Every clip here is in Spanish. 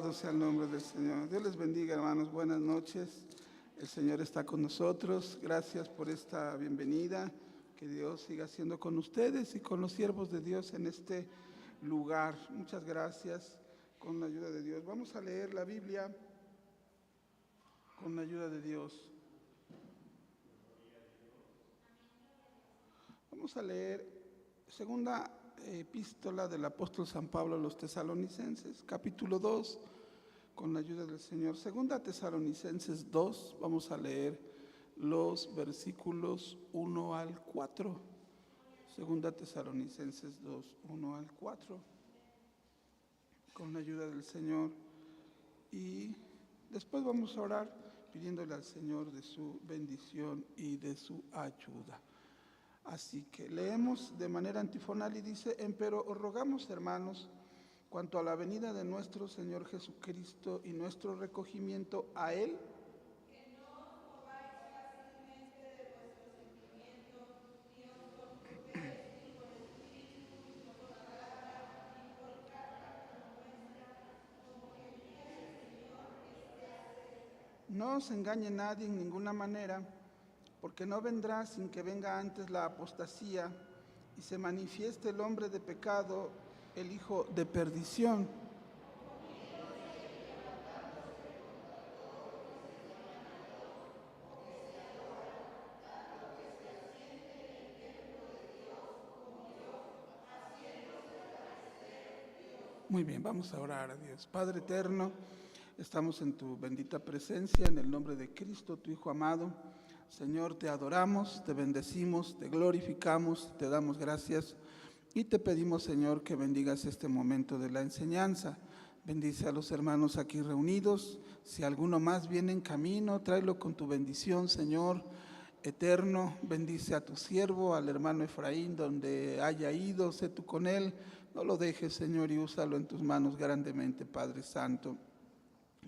Alabado sea el nombre del Señor. Dios les bendiga, hermanos. Buenas noches. El Señor está con nosotros. Gracias por esta bienvenida. Que Dios siga siendo con ustedes y con los siervos de Dios en este lugar. Muchas gracias. Con la ayuda de Dios. Vamos a leer la Biblia con la ayuda de Dios. Vamos a leer segunda epístola del apóstol San Pablo a los Tesalonicenses, capítulo 2, con la ayuda del Señor. Segunda Tesalonicenses 2, vamos a leer los versículos 1 al 4. Segunda Tesalonicenses 2, 1 al 4, con la ayuda del Señor. Y después vamos a orar pidiéndole al Señor de su bendición y de su ayuda. Así que leemos de manera antifonal y dice: Empero os rogamos, hermanos, cuanto a la venida de nuestro Señor Jesucristo y nuestro recogimiento a Él, que no os mováis fácilmente de vuestros sentimientos, ni os conturbéis ni por espíritu, ni por palabra, ni por carta como nuestra, como que el día del Señor esté cerca. No os engañe nadie en ninguna manera, porque no vendrá sin que venga antes la apostasía y se manifieste el hombre de pecado, el hijo de perdición. Muy bien, vamos a orar a Dios. Padre eterno, estamos en tu bendita presencia, en el nombre de Cristo, tu Hijo amado. Señor, te adoramos, te bendecimos, te glorificamos, te damos gracias y te pedimos, Señor, que bendigas este momento de la enseñanza. Bendice a los hermanos aquí reunidos. Si alguno más viene en camino, tráelo con tu bendición, Señor eterno. Bendice a tu siervo, al hermano Efraín, donde haya ido, sé tú con él. No lo dejes, Señor, y úsalo en tus manos grandemente, Padre Santo.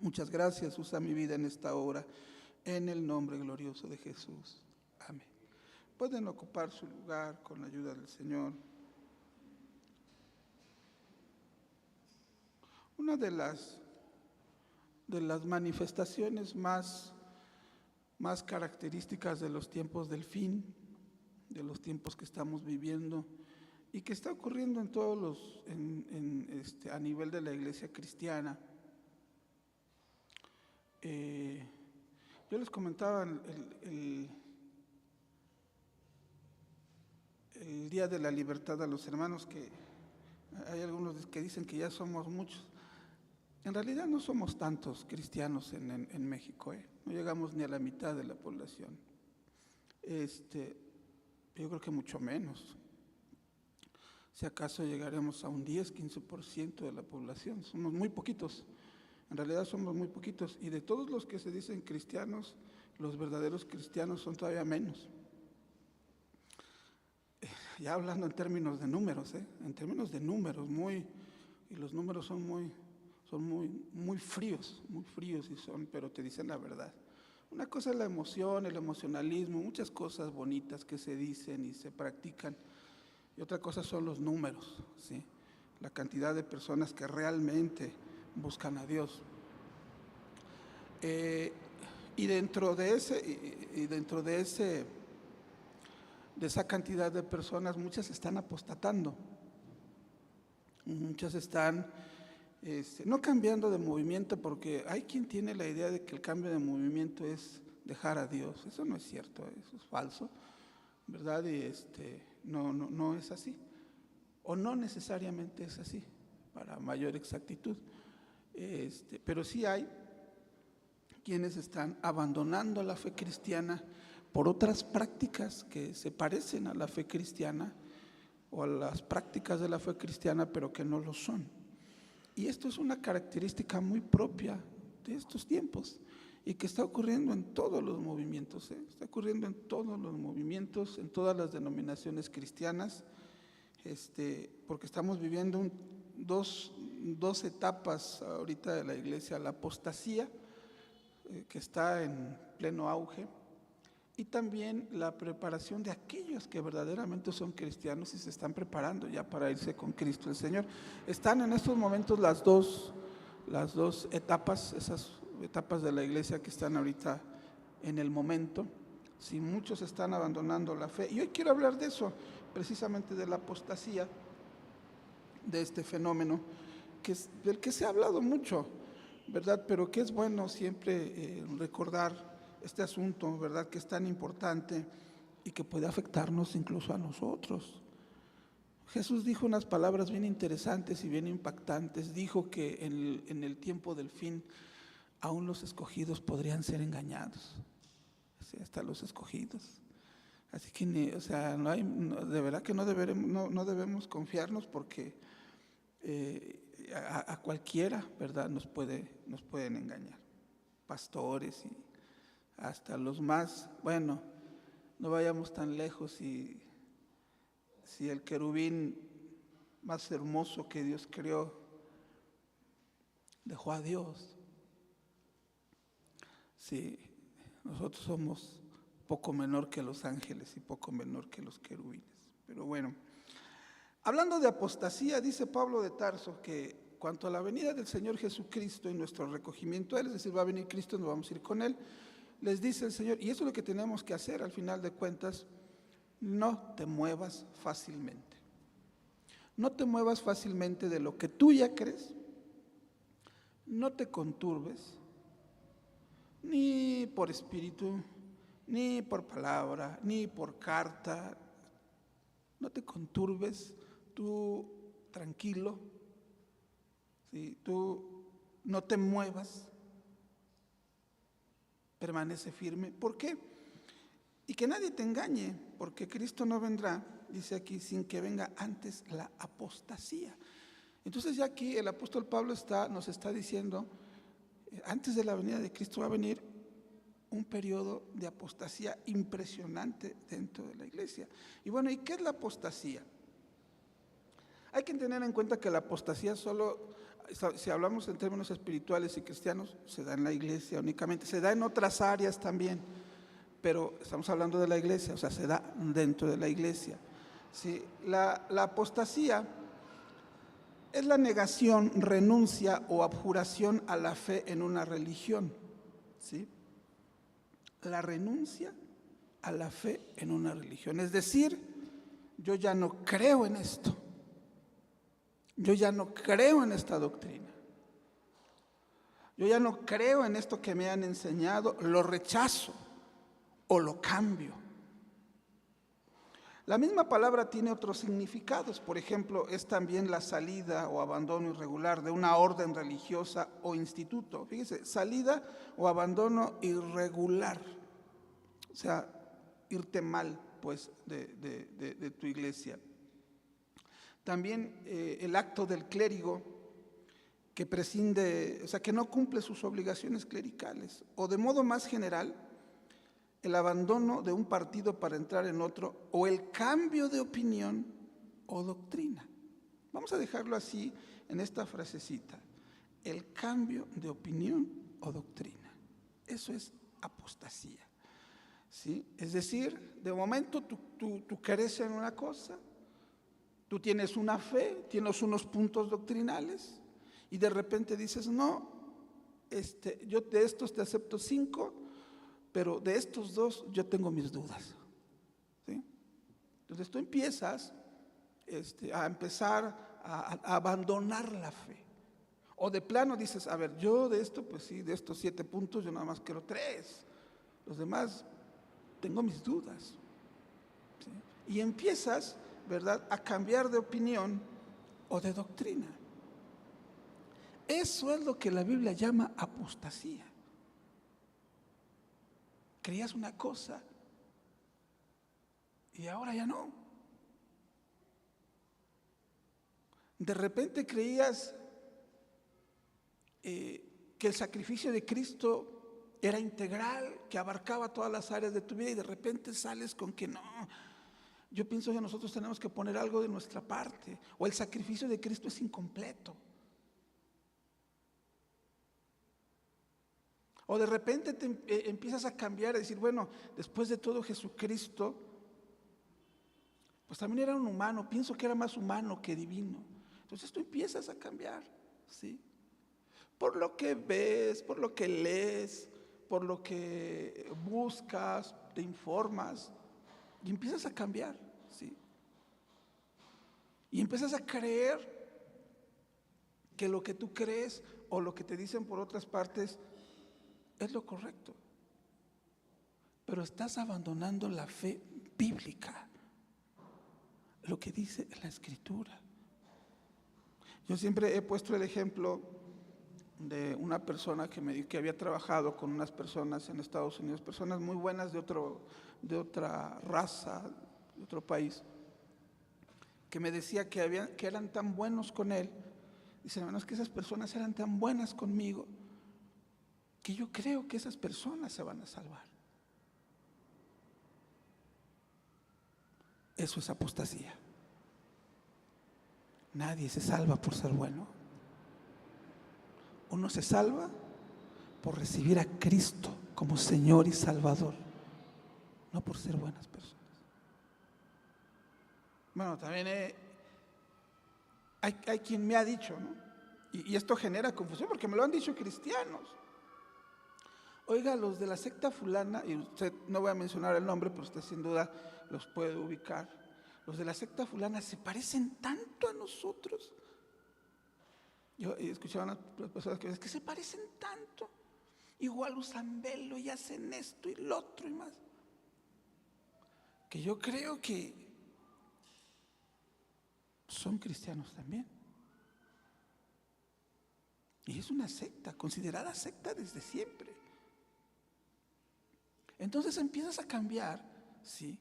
Muchas gracias, usa mi vida en esta hora. En el nombre glorioso de Jesús. Amén. Pueden ocupar su lugar con la ayuda del Señor. Una de las manifestaciones más características de los tiempos del fin, de los tiempos que estamos viviendo y que está ocurriendo en todos a nivel de la iglesia cristiana. Yo les comentaba el Día de la Libertad a los hermanos que hay algunos que dicen que ya somos muchos. En realidad no somos tantos cristianos en México, no llegamos ni a la mitad de la población. Yo creo que mucho menos. Si acaso llegaremos a un 10-15% de la población, somos muy poquitos. En realidad somos muy poquitos, y de todos los que se dicen cristianos, los verdaderos cristianos son todavía menos. Ya hablando en términos de números, en términos de números, y los números son muy fríos, pero te dicen la verdad. Una cosa es la emoción, el emocionalismo, muchas cosas bonitas que se dicen y se practican, y otra cosa son los números, ¿sí? La cantidad de personas que realmente buscan a Dios. Y dentro de esa cantidad de personas, muchas están apostatando, muchas están no cambiando de movimiento, porque hay quien tiene la idea de que el cambio de movimiento es dejar a Dios. Eso no es cierto, eso es falso, ¿verdad? Y no es así, o no necesariamente es así, para mayor exactitud. Pero sí hay quienes están abandonando la fe cristiana por otras prácticas que se parecen a la fe cristiana o a las prácticas de la fe cristiana, pero que no lo son. Y esto es una característica muy propia de estos tiempos y que está ocurriendo en todos los movimientos, está ocurriendo en todos los movimientos, en todas las denominaciones cristianas, porque estamos viviendo dos etapas ahorita de la iglesia: la apostasía, que está en pleno auge, y también la preparación de aquellos que verdaderamente son cristianos y se están preparando ya para irse con Cristo el Señor. Están en estos momentos las dos las dos etapas, esas etapas de la iglesia que están ahorita en el momento. Si muchos están abandonando la fe, y hoy quiero hablar de eso, precisamente de la apostasía, de este fenómeno del que se ha hablado mucho, ¿verdad? Pero que es bueno siempre recordar este asunto, ¿verdad? Que es tan importante y que puede afectarnos incluso a nosotros. Jesús dijo unas palabras bien interesantes y bien impactantes. Dijo que en el tiempo del fin aún los escogidos podrían ser engañados. Sí, hasta los escogidos. Así que, de verdad que no debemos confiarnos, porque a cualquiera, ¿verdad?, nos pueden engañar. Pastores y hasta los más, bueno, no vayamos tan lejos. Si el querubín más hermoso que Dios creó dejó a Dios, si nosotros somos poco menor que los ángeles y poco menor que los querubines. Pero bueno, hablando de apostasía, dice Pablo de Tarso que cuanto a la venida del Señor Jesucristo y nuestro recogimiento a Él, es decir, va a venir Cristo, nos vamos a ir con Él, les dice el Señor, y eso es lo que tenemos que hacer al final de cuentas: no te muevas fácilmente. No te muevas fácilmente de lo que tú ya crees. No te conturbes, ni por espíritu, ni por palabra, ni por carta. No te conturbes, tú tranquilo, ¿sí? Tú no te muevas, permanece firme. ¿Por qué? Y que nadie te engañe, porque Cristo no vendrá, dice aquí, sin que venga antes la apostasía. Entonces ya aquí el apóstol Pablo nos está diciendo, antes de la venida de Cristo va a venir un periodo de apostasía impresionante dentro de la iglesia. Y bueno, ¿y qué es la apostasía? Hay que tener en cuenta que la apostasía solo, si hablamos en términos espirituales y cristianos, se da en la iglesia únicamente, se da en otras áreas también, pero estamos hablando de la iglesia, o sea, se da dentro de la iglesia. ¿Sí? La apostasía es la negación, renuncia o abjuración a la fe en una religión. ¿Sí? La renuncia a la fe en una religión. Es decir, yo ya no creo en esto. Yo ya no creo en esta doctrina. Yo ya no creo en esto que me han enseñado, lo rechazo o lo cambio. La misma palabra tiene otros significados. Por ejemplo, es también la salida o abandono irregular de una orden religiosa o instituto. Fíjese, salida o abandono irregular. O sea, irte mal, pues, de tu iglesia. También el acto del clérigo que prescinde, o sea, que no cumple sus obligaciones clericales. O de modo más general, el abandono de un partido para entrar en otro, o el cambio de opinión o doctrina. Vamos a dejarlo así en esta frasecita: el cambio de opinión o doctrina. Eso es apostasía. ¿Sí? Es decir, de momento tú crees en una cosa, tú tienes una fe, tienes unos puntos doctrinales, y de repente dices, no, yo de estos te acepto 5, pero de estos 2 yo tengo mis dudas. ¿Sí? Entonces tú empiezas a empezar a abandonar la fe. O de plano dices, a ver, yo de esto, pues sí, de estos 7 puntos yo nada más quiero 3. Los demás tengo mis dudas. ¿Sí? Y empiezas, ¿verdad?, a cambiar de opinión o de doctrina. Eso es lo que la Biblia llama apostasía. Creías una cosa y ahora ya no. De repente creías que el sacrificio de Cristo era integral, que abarcaba todas las áreas de tu vida, y de repente sales con que no. Yo pienso que nosotros tenemos que poner algo de nuestra parte, o el sacrificio de Cristo es incompleto. O de repente empiezas a cambiar, a decir, bueno, después de todo Jesucristo, pues también era un humano, pienso que era más humano que divino. Entonces tú empiezas a cambiar, ¿sí? por lo que ves, por lo que lees, por lo que buscas, te informas y empiezas a cambiar, ¿sí? Y empiezas a creer que lo que tú crees o lo que te dicen por otras partes es lo correcto. Pero estás abandonando la fe bíblica, lo que dice la Escritura. Yo siempre he puesto el ejemplo de una persona que había trabajado con unas personas en Estados Unidos, personas muy buenas de otra raza, de otro país, que me decía que eran tan buenos con él. Dice, hermanos, que esas personas eran tan buenas conmigo que yo creo que esas personas se van a salvar. Eso es apostasía. Nadie se salva por ser bueno. Uno se salva por recibir a Cristo como Señor y Salvador, no por ser buenas personas. Bueno, también hay quien me ha dicho, ¿no? Y esto genera confusión porque me lo han dicho cristianos. Oiga, los de la secta fulana, y usted, no voy a mencionar el nombre, pero usted sin duda los puede ubicar. Los de la secta fulana se parecen tanto a nosotros. Yo escuchaba a unas personas que dicen que se parecen tanto. Igual usan velo y hacen esto y lo otro y más. Que yo creo que son cristianos también. Y es una secta, considerada secta desde siempre. Entonces empiezas a cambiar, ¿sí?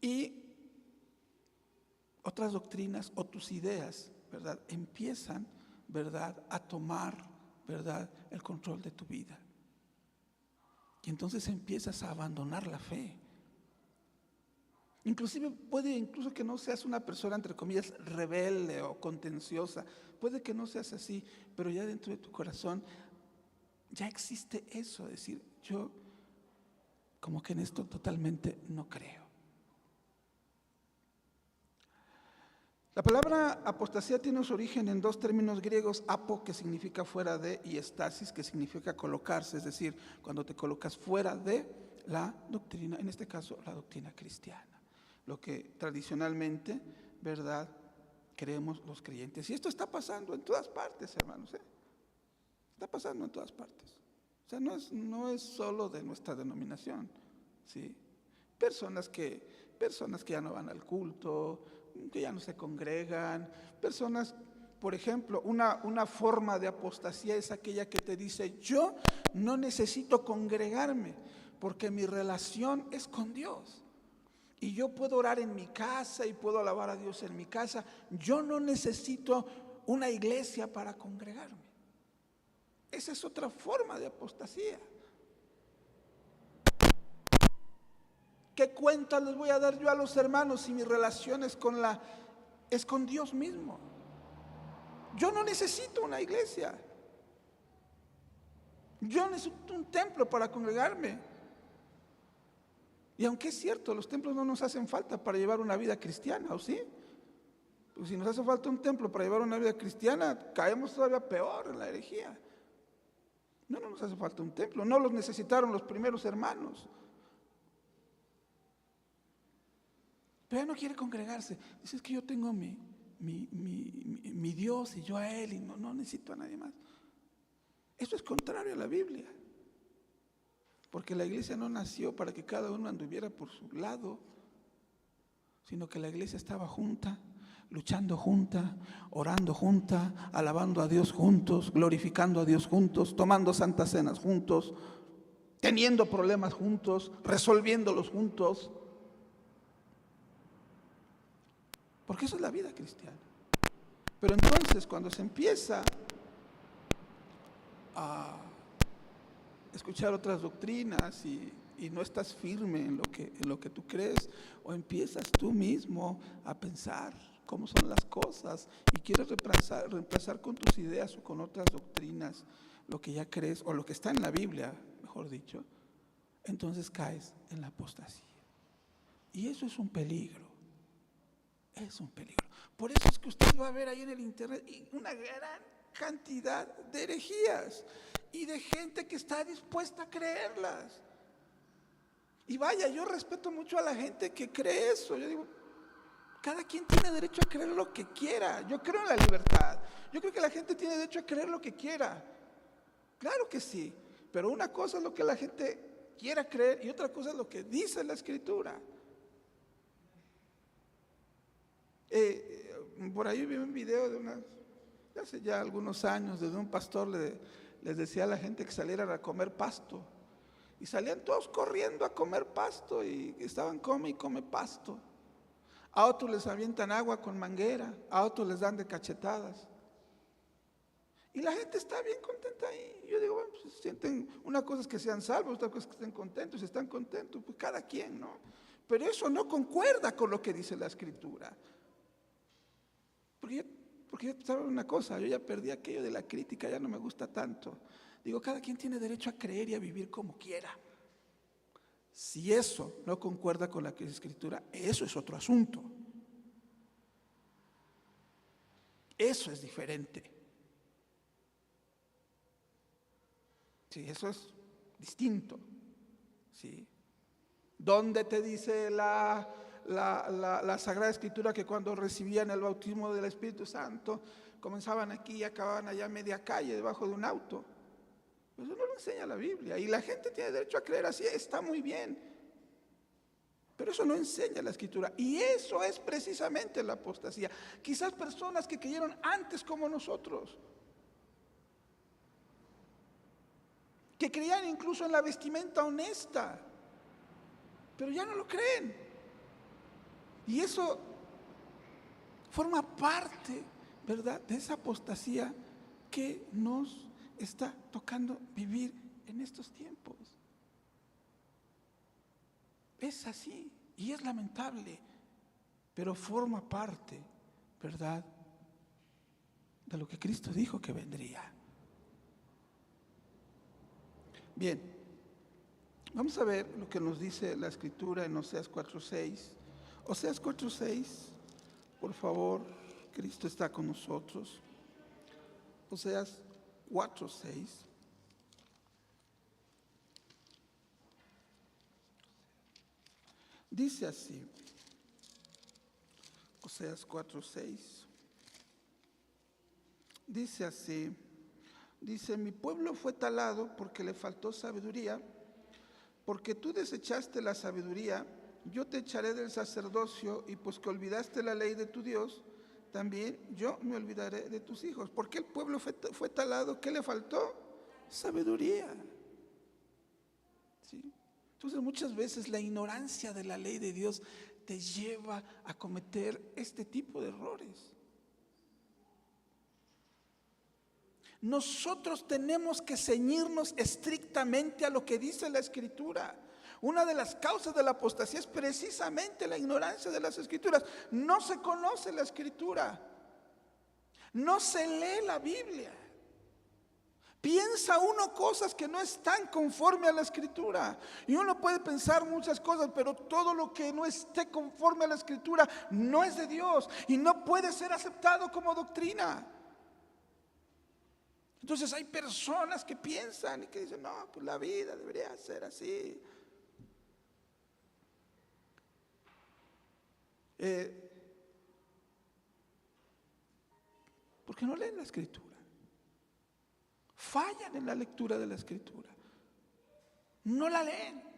Y otras doctrinas o tus ideas, ¿verdad? Empiezan, ¿verdad?, a tomar, ¿verdad?, el control de tu vida. Y entonces empiezas a abandonar la fe. Incluso que no seas una persona, entre comillas, rebelde o contenciosa. Puede que no seas así, pero ya dentro de tu corazón ya existe eso, decir, yo como que en esto totalmente no creo. La palabra apostasía tiene su origen en dos términos griegos, apo, que significa fuera de, y estasis, que significa colocarse, es decir, cuando te colocas fuera de la doctrina, en este caso la doctrina cristiana, lo que tradicionalmente, ¿verdad?, creemos los creyentes. Y esto está pasando en todas partes, hermanos, está pasando en todas partes. O sea, no es solo de nuestra denominación, ¿sí? Personas que ya no van al culto, que ya no se congregan, personas, por ejemplo, una forma de apostasía es aquella que te dice, yo no necesito congregarme porque mi relación es con Dios. Y yo puedo orar en mi casa y puedo alabar a Dios en mi casa. Yo no necesito una iglesia para congregarme. Esa es otra forma de apostasía. ¿Qué cuentas les voy a dar yo a los hermanos si mi relación es con Dios mismo? Yo no necesito una iglesia. Yo necesito un templo para congregarme. Y aunque es cierto, los templos no nos hacen falta para llevar una vida cristiana, ¿o sí? Pues si nos hace falta un templo para llevar una vida cristiana, caemos todavía peor en la herejía. No nos hace falta un templo, no los necesitaron los primeros hermanos. Pero ella no quiere congregarse. Dice, es que yo tengo mi Dios y yo a Él y no necesito a nadie más. Eso es contrario a la Biblia. Porque la iglesia no nació para que cada uno anduviera por su lado, sino que la iglesia estaba junta, luchando junta, orando junta, alabando a Dios juntos, glorificando a Dios juntos, tomando santas cenas juntos, teniendo problemas juntos, resolviéndolos juntos. Porque eso es la vida cristiana. Pero entonces cuando se empieza a escuchar otras doctrinas y no estás firme en lo que tú crees, o empiezas tú mismo a pensar cómo son las cosas y quieres reemplazar con tus ideas o con otras doctrinas lo que ya crees o lo que está en la Biblia, mejor dicho, entonces caes en la apostasía. Y eso es un peligro. Es un peligro. Por eso es que usted va a ver ahí en el internet una gran cantidad de herejías y de gente que está dispuesta a creerlas. Y vaya, yo respeto mucho a la gente que cree eso. Yo digo, cada quien tiene derecho a creer lo que quiera. Yo creo en la libertad. Yo creo que la gente tiene derecho a creer lo que quiera. Claro que sí. Pero una cosa es lo que la gente quiera creer y otra cosa es lo que dice la Escritura. Por ahí vi un video de hace ya algunos años, de un pastor les decía a la gente que salieran a comer pasto. Y salían todos corriendo a comer pasto y estaban come y come pasto. A otros les avientan agua con manguera, a otros les dan de cachetadas. Y la gente está bien contenta ahí. Yo digo, bueno, pues sienten, una cosa es que sean salvos, otra cosa es que estén contentos. Si están contentos, pues cada quien, ¿no? Pero eso no concuerda con lo que dice la Escritura. Porque yo sabe una cosa, yo ya perdí aquello de la crítica, ya no me gusta tanto. Digo, cada quien tiene derecho a creer y a vivir como quiera. Si eso no concuerda con la Escritura, eso es otro asunto. Eso es diferente. Sí, eso es distinto. ¿Sí? ¿Dónde te dice la Sagrada Escritura que cuando recibían el bautismo del Espíritu Santo comenzaban aquí y acababan allá a media calle debajo de un auto? Eso no lo enseña la Biblia y la gente tiene derecho a creer así, está muy bien, pero eso no enseña la Escritura y eso es precisamente la apostasía. Quizás personas que creyeron antes como nosotros, que creían incluso en la vestimenta honesta, pero ya no lo creen. Y eso forma parte, ¿verdad?, de esa apostasía que nos está tocando vivir en estos tiempos. Es así y es lamentable, pero forma parte, ¿verdad?, de lo que Cristo dijo que vendría. Bien, vamos a ver lo que nos dice la Escritura en Oseas 4:6. Oseas 4:6, por favor, Cristo está con nosotros. Oseas 4:6. Dice así, Oseas 4:6. Dice así, dice, mi pueblo fue talado porque le faltó sabiduría, porque tú desechaste la sabiduría, yo te echaré del sacerdocio y pues que olvidaste la ley de tu Dios, también yo me olvidaré de tus hijos. ¿Por qué el pueblo fue talado? ¿Qué le faltó? Sabiduría. ¿Sí? Entonces muchas veces la ignorancia de la ley de Dios te lleva a cometer este tipo de errores. Nosotros tenemos que ceñirnos estrictamente a lo que dice la Escritura. Una de las causas de la apostasía es precisamente la ignorancia de las Escrituras. No se conoce la Escritura, no se lee la Biblia. Piensa uno cosas que no están conforme a la Escritura. Y uno puede pensar muchas cosas, pero todo lo que no esté conforme a la Escritura no es de Dios y no puede ser aceptado como doctrina. Entonces hay personas que piensan y que dicen, no, pues la vida debería ser así. Porque no leen la Escritura. Fallan en la lectura de la Escritura. No la leen.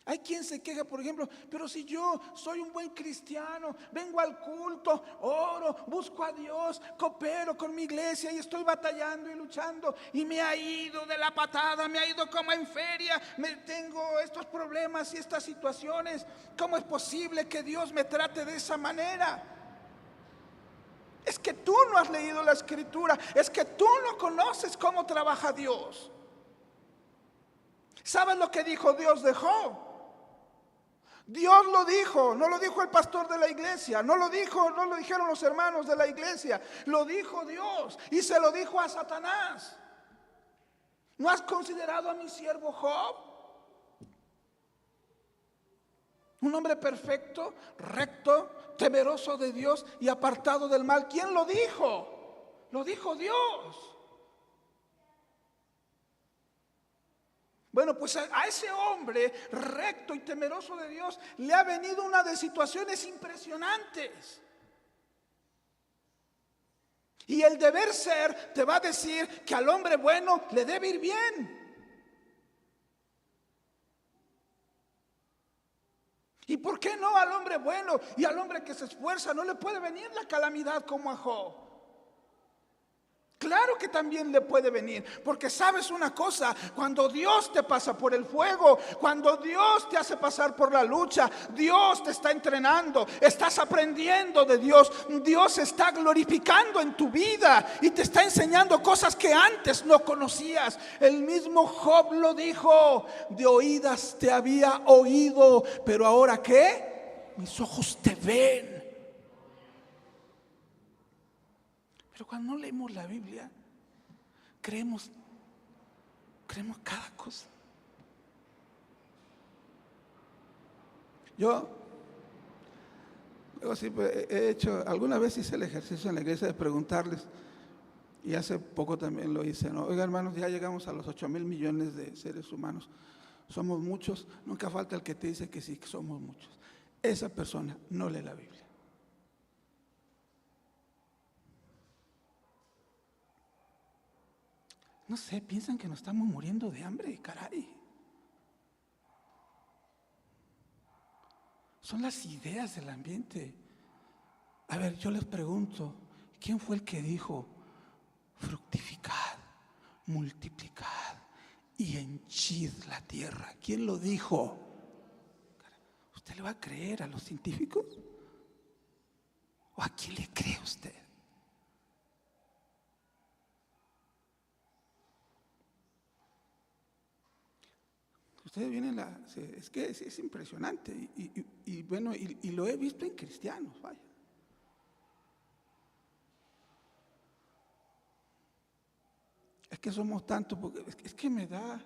Hay quien se queja, por ejemplo, pero si yo soy un buen cristiano, vengo al culto, oro, busco a Dios, coopero con mi iglesia y estoy batallando y luchando y me ha ido de la patada, me ha ido como en feria, tengo estos problemas y estas situaciones, ¿cómo es posible que Dios me trate de esa manera? Es que tú no has leído la Escritura, es que tú no conoces cómo trabaja Dios. ¿Sabes lo que dijo Dios de Job? Dios lo dijo, no lo dijo el pastor de la iglesia, no lo dijeron los hermanos de la iglesia, lo dijo Dios y se lo dijo a Satanás. ¿No has considerado a mi siervo Job? Un hombre perfecto, recto, temeroso de Dios y apartado del mal. ¿Quién lo dijo? Lo dijo Dios. Bueno, pues a ese hombre recto y temeroso de Dios le ha venido una de situaciones impresionantes. Y el deber ser te va a decir que al hombre bueno le debe ir bien. ¿Y por qué no al hombre bueno y al hombre que se esfuerza no le puede venir la calamidad como a Job? Claro que también le puede venir, porque sabes una cosa, cuando Dios te pasa por el fuego, cuando Dios te hace pasar por la lucha, Dios te está entrenando, estás aprendiendo de Dios, Dios está glorificando en tu vida y te está enseñando cosas que antes no conocías. El mismo Job lo dijo, de oídas te había oído, pero ahora ¿qué? Mis ojos te ven. Pero cuando no leemos la Biblia, creemos cada cosa. Yo sí, he hecho, alguna vez hice el ejercicio en la iglesia de preguntarles, y hace poco también lo hice, ¿no? Oiga, hermanos, ya llegamos a los 8,000 millones de seres humanos. Somos muchos, nunca falta el que te dice que sí, que somos muchos. Esa persona no lee la Biblia. No sé, piensan que nos estamos muriendo de hambre, caray. Son las ideas del ambiente. A ver, yo les pregunto, ¿quién fue el que dijo, fructificad, multiplicad y henchid la tierra? ¿Quién lo dijo? ¿Usted le va a creer a los científicos? ¿O a quién le cree usted? Ustedes vienen es que es impresionante y bueno, y lo he visto en cristianos, vaya. Es que somos tantos, porque es que me da.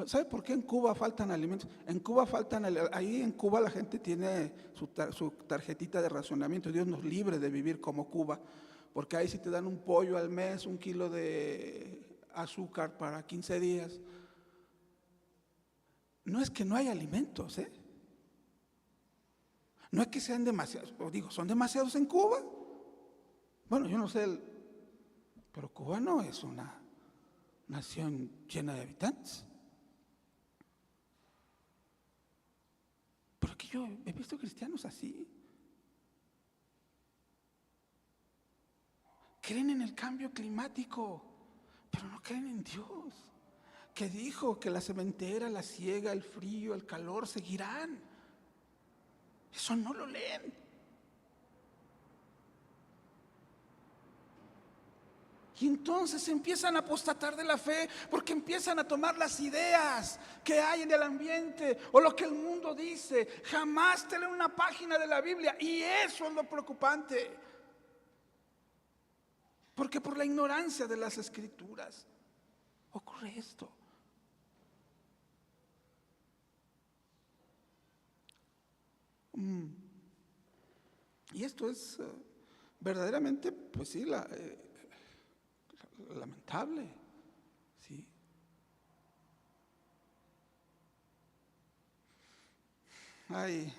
¿Sabe por qué en Cuba faltan alimentos? En Cuba ahí en Cuba la gente tiene su tarjetita de racionamiento. Dios nos libre de vivir como Cuba, porque ahí sí te dan un pollo al mes, 1 kilo de azúcar para 15 días. No es que no hay alimentos, ¿eh? No es que sean demasiados, son demasiados en Cuba. Bueno, yo no sé, pero Cuba no es una nación llena de habitantes. Pero que yo he visto cristianos así. Creen en el cambio climático, pero no creen en Dios, que dijo que la sementera, la siega, el frío, el calor seguirán. Eso no lo leen. Y entonces empiezan a apostatar de la fe porque empiezan a tomar las ideas que hay en el ambiente o lo que el mundo dice. Jamás te leen una página de la Biblia, y eso es lo preocupante. Porque por la ignorancia de las Escrituras ocurre esto. Y esto es verdaderamente, pues sí, lamentable, sí. Hay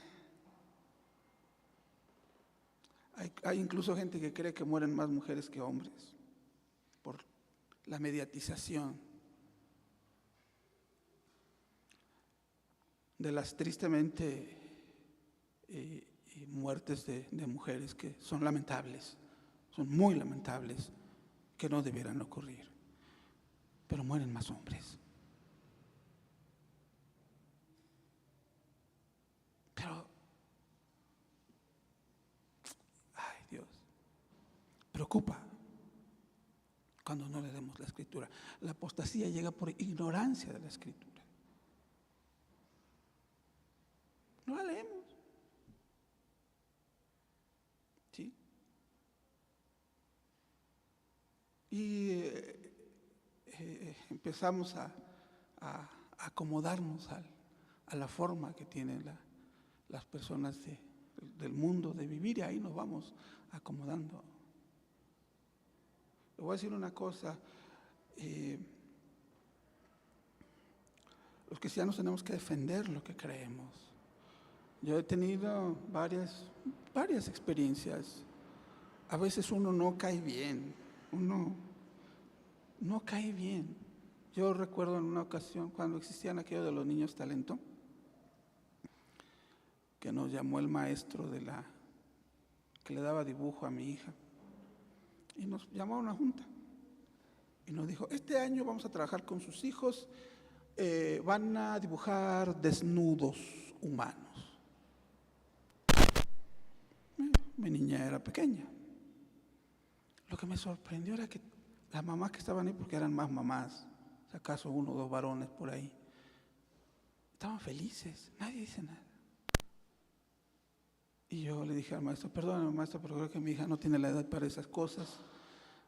incluso gente que cree que mueren más mujeres que hombres por la mediatización de las tristemente muertes de mujeres que son lamentables, son muy lamentables, que no debieran ocurrir, pero mueren más hombres. Pero, ay Dios, preocupa cuando no leemos la Escritura. La apostasía llega por ignorancia de la Escritura. No la leemos. ¿Sí? Y empezamos a acomodarnos a la forma que tiene las personas del mundo, de vivir, y ahí nos vamos acomodando. Le voy a decir una cosa, los cristianos tenemos que defender lo que creemos. Yo he tenido varias experiencias. A veces uno no cae bien, uno no cae bien. Yo recuerdo en una ocasión cuando existían aquello de los niños talento, que nos llamó el maestro que le daba dibujo a mi hija, y nos llamó a una junta y nos dijo: este año vamos a trabajar con sus hijos, van a dibujar desnudos humanos. Mi niña era pequeña. Lo que me sorprendió era que las mamás que estaban ahí, porque eran más mamás, si acaso 1 o 2 varones por ahí, estaban felices, nadie dice nada. Y yo le dije al maestro: perdóname, maestro, pero creo que mi hija no tiene la edad para esas cosas,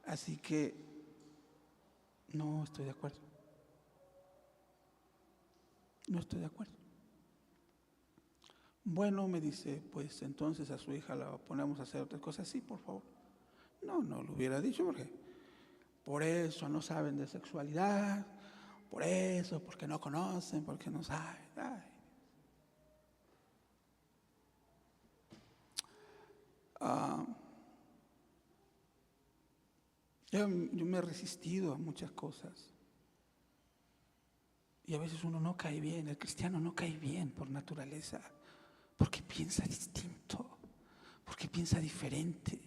así que no estoy de acuerdo. No estoy de acuerdo. Bueno, me dice, pues entonces a su hija la ponemos a hacer otras cosas. Sí, por favor. No lo hubiera dicho, porque por eso no saben de sexualidad, por eso, porque no conocen, porque no saben. Ay. Yo me he resistido a muchas cosas. Y a veces uno no cae bien, el cristiano no cae bien por naturaleza, porque piensa distinto, porque piensa diferente.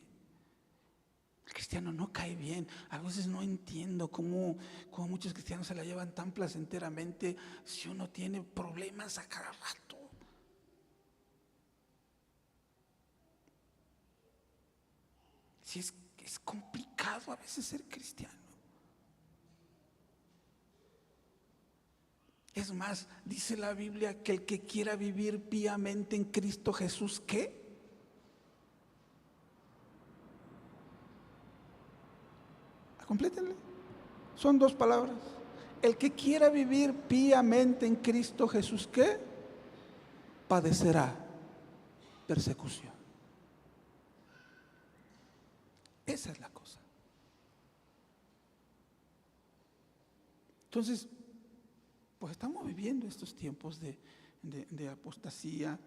El cristiano no cae bien. A veces no entiendo cómo muchos cristianos se la llevan tan placenteramente si uno tiene problemas a cada rato. Si es complicado a veces ser cristiano. Es más, dice la Biblia que el que quiera vivir piamente en Cristo Jesús, ¿qué? Complétenle. Son 2 palabras. El que quiera vivir piamente en Cristo Jesús, ¿qué? Padecerá persecución. Esa es la cosa. Entonces, pues estamos viviendo estos tiempos de apostasía,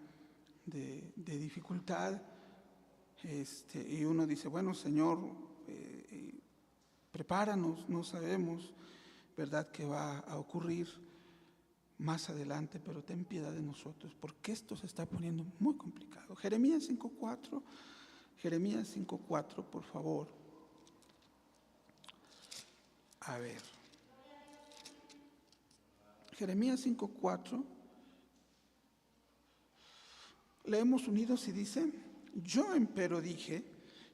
de dificultad, y uno dice: bueno, Señor, prepáranos, no sabemos, ¿verdad?, qué va a ocurrir más adelante, pero ten piedad de nosotros, porque esto se está poniendo muy complicado. Jeremías 5:4, por favor. A ver. Jeremías 5:4. Leemos unidos y dice: yo empero dije,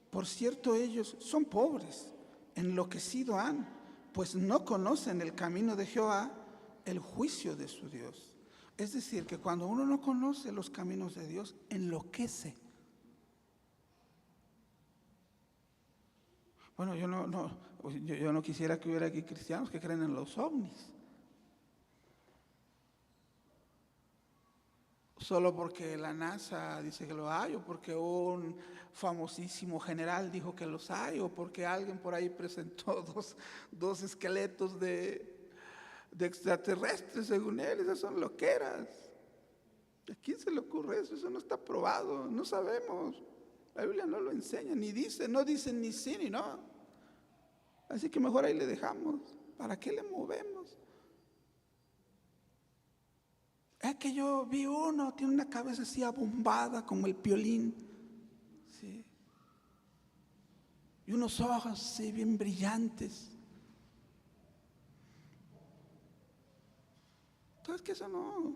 por cierto ellos son pobres, enloquecido han, pues no conocen el camino de Jehová, el juicio de su Dios. Es decir, que cuando uno no conoce los caminos de Dios, enloquece. Bueno, yo no quisiera que hubiera aquí cristianos que creen en los ovnis. Solo porque la NASA dice que lo hay, o porque un famosísimo general dijo que los hay, o porque alguien por ahí presentó dos esqueletos de extraterrestres, según él. Esas son loqueras. ¿A quién se le ocurre eso? Eso no está probado, no sabemos. La Biblia no lo enseña, no dicen ni sí ni no. Así que mejor ahí le dejamos. ¿Para qué le movemos? Es que yo vi uno, tiene una cabeza así abombada como el Piolín, ¿sí? Y unos ojos así bien brillantes. Entonces, que eso no,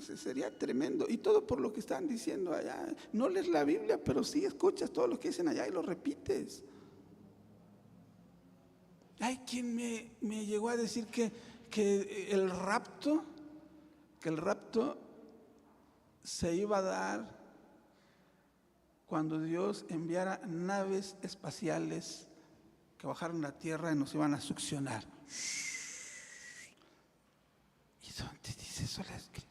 sería tremendo. Y todo por lo que están diciendo allá. No lees la Biblia, pero sí escuchas todo lo que dicen allá y lo repites. Hay quien me llegó a decir que el rapto se iba a dar cuando Dios enviara naves espaciales que bajaran a la tierra y nos iban a succionar. ¿Y dónde dice eso la Escritura?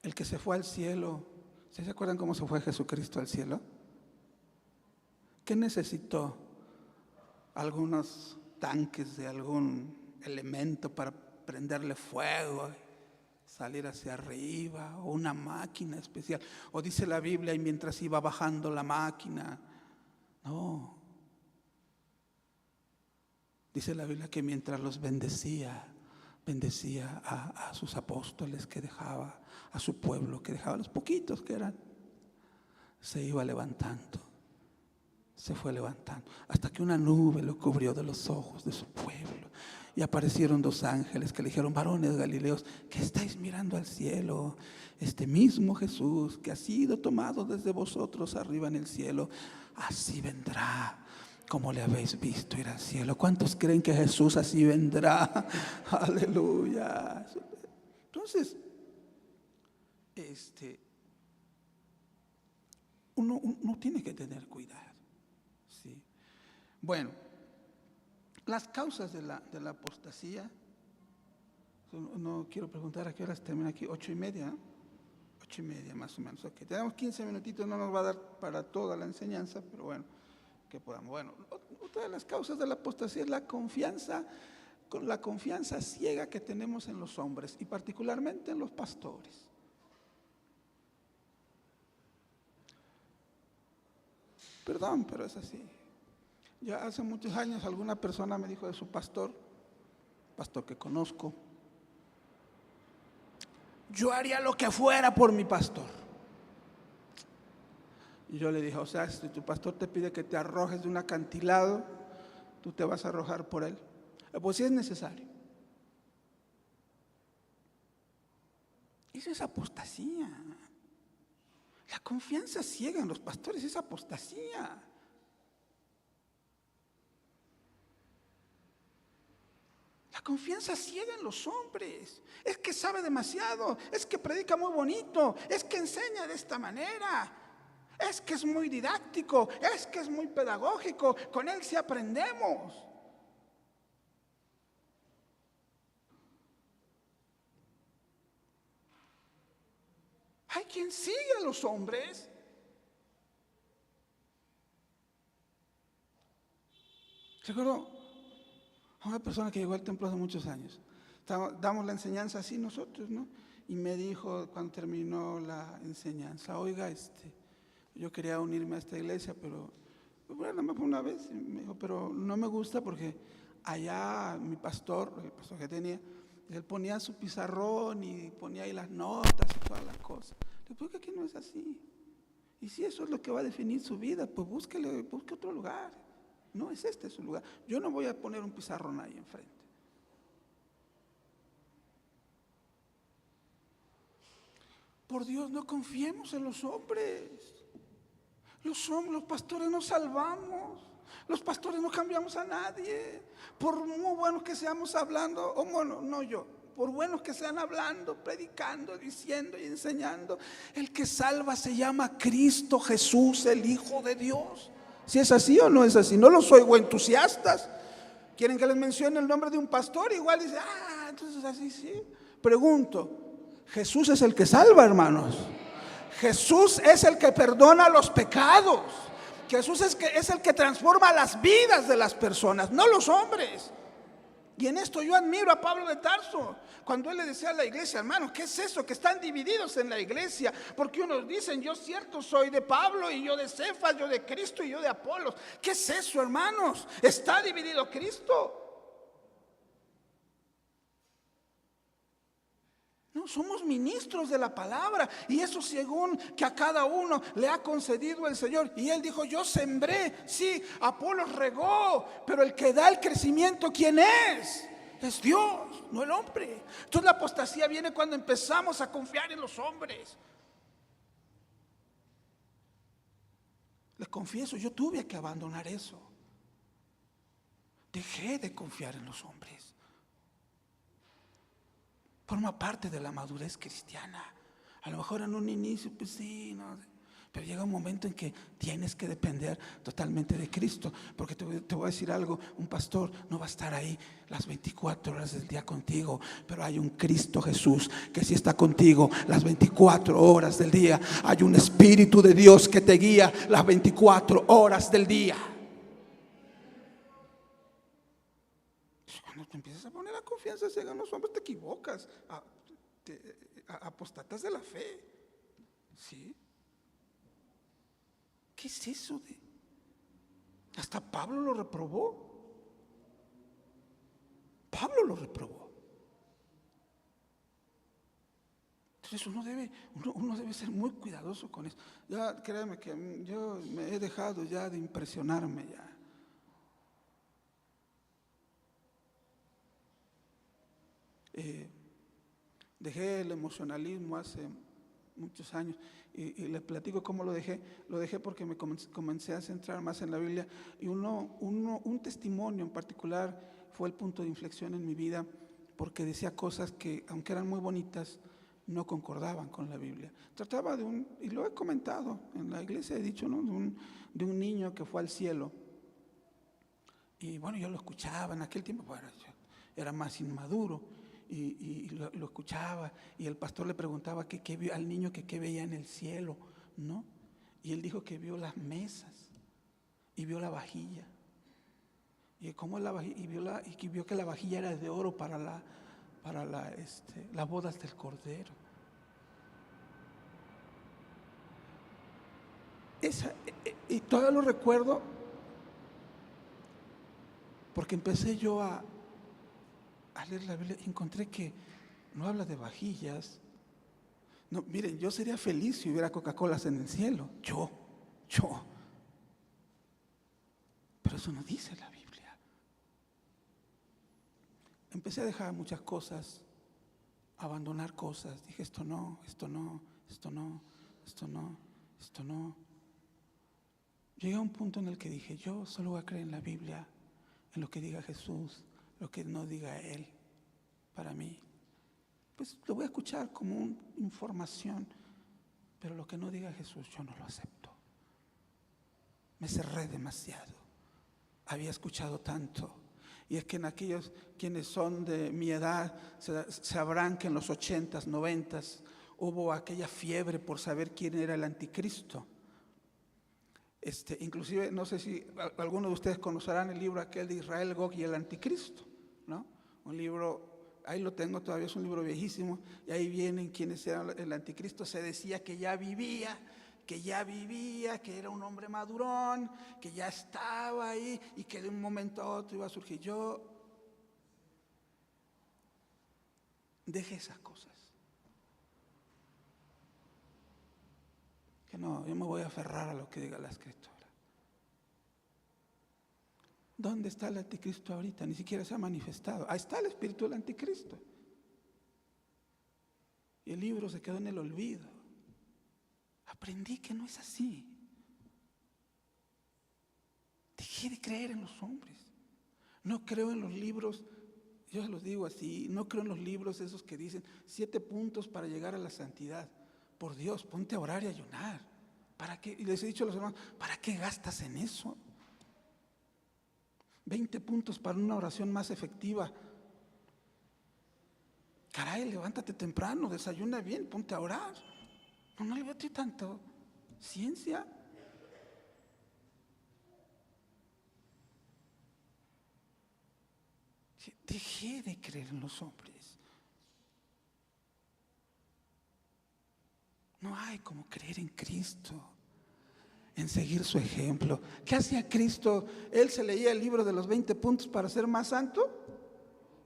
el que se fue al cielo, ¿sí se acuerdan cómo se fue Jesucristo al cielo? ¿Qué necesitó? Algunos tanques de algún elemento para prenderle fuego, salir hacia arriba, o una máquina especial. O dice la Biblia, y mientras iba bajando la máquina, no. Dice la Biblia que mientras los bendecía a sus apóstoles que dejaba, a su pueblo que dejaba, los poquitos que eran, se iba levantando, se fue levantando, hasta que una nube lo cubrió de los ojos de su pueblo. Y aparecieron dos ángeles que le dijeron: varones galileos, ¿qué estáis mirando al cielo? Este mismo Jesús que ha sido tomado desde vosotros arriba en el cielo, así vendrá como le habéis visto ir al cielo. ¿Cuántos creen que Jesús así vendrá? Aleluya. Entonces, uno tiene que tener cuidado, ¿sí? Bueno, las causas de la apostasía, no quiero preguntar a qué horas termina aquí, 8:30, ¿no? 8:30 más o menos. Okay. Tenemos 15 minutitos, no nos va a dar para toda la enseñanza, pero bueno, que podamos. Bueno, otra de las causas de la apostasía es la confianza ciega que tenemos en los hombres y particularmente en los pastores. Perdón, pero es así. Ya hace muchos años alguna persona me dijo de su pastor que conozco: yo haría lo que fuera por mi pastor. Y yo le dije: o sea, si tu pastor te pide que te arrojes de un acantilado, ¿tú te vas a arrojar por él? Pues sí, es necesario. Eso es apostasía. La confianza ciega en los pastores es apostasía. La confianza ciega en los hombres. Es que sabe demasiado, es que predica muy bonito, es que enseña de esta manera, es que es muy didáctico, es que es muy pedagógico, con él sí aprendemos. Hay quien sigue a los hombres. Recuerdo a una persona que llegó al templo hace muchos años. Damos la enseñanza así nosotros, ¿no? Y me dijo cuando terminó la enseñanza: oiga, yo quería unirme a esta iglesia, pero bueno, nada más fue una vez. Y me dijo: pero no me gusta porque allá mi pastor, el pastor que tenía, él ponía su pizarrón y ponía ahí las notas y todas las cosas. Le digo: ¿por qué aquí no es así? Y si eso es lo que va a definir su vida, pues busque otro lugar. No es este su lugar. Yo no voy a poner un pizarrón ahí enfrente. Por Dios, no confiemos en los hombres. Los pastores no salvamos. Los pastores no cambiamos a nadie. Por muy buenos que seamos hablando, o bueno, no yo, por buenos que sean hablando, predicando, diciendo y enseñando, el que salva se llama Cristo Jesús, el Hijo de Dios. Si es así o no es así, no los oigo entusiastas. Quieren que les mencione el nombre de un pastor, igual dice: entonces así sí. Pregunto: Jesús es el que salva, hermanos. Jesús es el que perdona los pecados. Jesús es el que transforma las vidas de las personas, no los hombres. Y en esto yo admiro a Pablo de Tarso, cuando él le decía a la iglesia: hermanos, ¿qué es eso? Que están divididos en la iglesia, porque unos dicen: yo cierto soy de Pablo, y yo de Cefas, yo de Cristo y yo de Apolos. ¿Qué es eso, hermanos? Está dividido Cristo. No, somos ministros de la palabra, y eso según que a cada uno le ha concedido el Señor. Y él dijo: yo sembré, sí, Apolos regó, pero el que da el crecimiento, ¿quién es? Es Dios, no el hombre. Entonces la apostasía viene cuando empezamos a confiar en los hombres. Les confieso, yo tuve que abandonar eso. Dejé de confiar en los hombres. Forma parte de la madurez cristiana. A lo mejor en un inicio, pues sí, no, Pero llega un momento en que tienes que depender totalmente de Cristo. Porque te voy a decir algo, un pastor no va a estar ahí las 24 horas del día contigo. Pero hay un Cristo Jesús que sí está contigo las 24 horas del día. Hay un Espíritu de Dios que te guía las 24 horas del día. Cuando te empiezas a poner la confianza ciega en los hombres, te equivocas, apostatas de la fe. ¿Sí? ¿Qué es eso de? Hasta Pablo lo reprobó. Pablo lo reprobó. Entonces uno debe ser muy cuidadoso con eso. Ya créeme que yo me he dejado ya de impresionarme ya. Dejé el emocionalismo hace muchos años y les platico cómo lo dejé. Lo dejé porque me comencé a centrar más en la Biblia y un testimonio en particular fue el punto de inflexión en mi vida, porque decía cosas que, aunque eran muy bonitas, no concordaban con la Biblia. Trataba y lo he comentado en la iglesia, he dicho, ¿no? de un niño que fue al cielo. Y bueno, yo lo escuchaba en aquel tiempo, bueno, yo era más inmaduro. Y lo escuchaba, y el pastor le preguntaba qué vio al niño, qué veía en el cielo, ¿no? Y él dijo que vio las mesas y vio la vajilla. Y cómo la vajilla, y vio que la vajilla era de oro para las bodas del Cordero. Y todavía lo recuerdo porque empecé yo a leer la Biblia y encontré que no habla de vajillas. No, miren, yo sería feliz si hubiera Coca-Colas en el cielo. Yo. Pero eso no dice la Biblia. Empecé a dejar muchas cosas, a abandonar cosas. Dije, esto no. Llegué a un punto en el que dije, yo solo voy a creer en la Biblia, en lo que diga Jesús, lo que no diga Él. Para mí, pues lo voy a escuchar como una información, pero lo que no diga Jesús yo no lo acepto. Me cerré demasiado, había escuchado tanto. Y es que en aquellos quienes son de mi edad sabrán que en los 80s, 90s hubo aquella fiebre por saber quién era el anticristo. Inclusive, no sé si algunos de ustedes conocerán el libro aquel de Israel, Gog y el anticristo, ¿no? Un libro, ahí lo tengo todavía, es un libro viejísimo, y ahí vienen quienes eran el anticristo. Se decía que ya vivía, que era un hombre madurón, que ya estaba ahí y que de un momento a otro iba a surgir. Yo dejé esas cosas. Que no, yo me voy a aferrar a lo que diga la Escritura. ¿Dónde está el anticristo ahorita? Ni siquiera se ha manifestado. Ahí está el espíritu del anticristo. Y el libro se quedó en el olvido. Aprendí que no es así. Dejé de creer en los hombres. No creo en los libros, yo se los digo así, no creo en los libros esos que dicen 7 puntos para llegar a la santidad. Por Dios, ponte a orar y ayunar. ¿Para qué? Y les he dicho a los hermanos, ¿para qué gastas en eso? 20 puntos para una oración más efectiva. Caray, levántate temprano, desayuna bien, ponte a orar. No le veo a ti tanto ciencia. Dejé de creer en los hombres. No hay como creer en Cristo, en seguir su ejemplo. ¿Qué hacía Cristo? Él se leía el libro de los 20 puntos para ser más santo.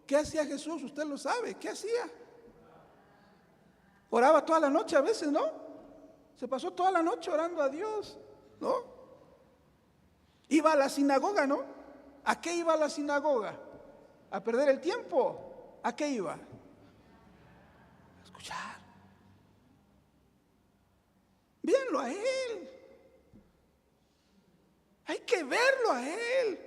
¿Qué hacía Jesús? Usted lo sabe. ¿Qué hacía? Oraba toda la noche a veces, ¿no? Se pasó toda la noche orando a Dios, ¿no? Iba a la sinagoga, ¿no? ¿A qué iba a la sinagoga? ¿A perder el tiempo? ¿A qué iba? A escuchar. Véanlo a Él. Hay que verlo a Él.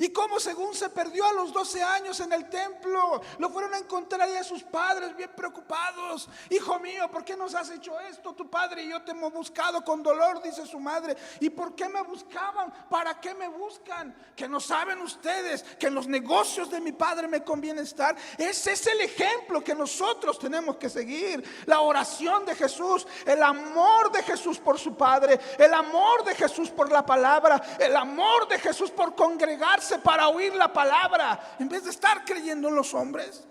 Y cómo según se perdió a los 12 años en el templo, lo fueron a encontrar ahí a sus padres bien preocupados. Hijo mío, ¿por qué nos has hecho esto? Tu padre y yo te hemos buscado con dolor, dice su madre. ¿Y por qué me buscaban? ¿Para qué me buscan? Que no saben ustedes que en los negocios de mi padre me conviene estar. Ese es el ejemplo que nosotros tenemos que seguir. La oración de Jesús, el amor de Jesús por su padre, el amor de Jesús por la palabra, el amor de Jesús por congregarse para oír la palabra en vez de estar creyendo en los hombres.